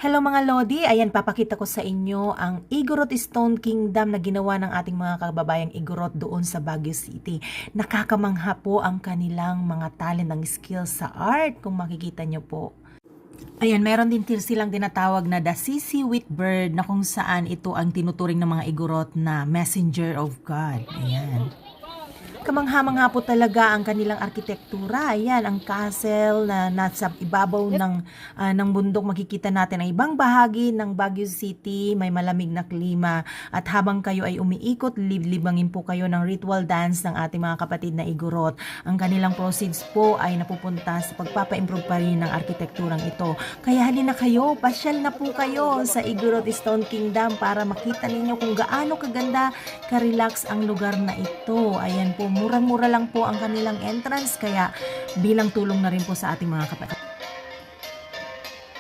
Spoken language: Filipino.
Hello mga Lodi, ayan papakita ko sa inyo ang Igorot Stone Kingdom na ginawa ng ating mga kababayang Igorot doon sa Baguio City. Nakakamangha po ang kanilang mga talent ng skills sa art kung makikita nyo po. Ayan, meron din silang tinatawag na the Sisi Bird na kung saan ito ang tinuturing ng mga Igorot na messenger of God. Ayan. Kamangha-mangha po talaga ang kanilang arkitektura. Ayan, ang castle na nasa ibabaw ng bundok, makikita natin ang ibang bahagi ng Baguio City. May malamig na klima at habang kayo ay umiikot, libangin po kayo ng ritual dance ng ating mga kapatid na Igorot. Ang kanilang proceeds po ay napupunta sa pagpapa-improve pa rin ng arkitekturang ito. Kaya halina kayo, pasyal na po kayo sa Igorot Stone Kingdom para makita ninyo kung gaano kaganda, ka-relax ang lugar na ito. Ayan po, murang-mura lang po ang kanilang entrance, kaya bilang tulong na rin po sa ating mga kapatid.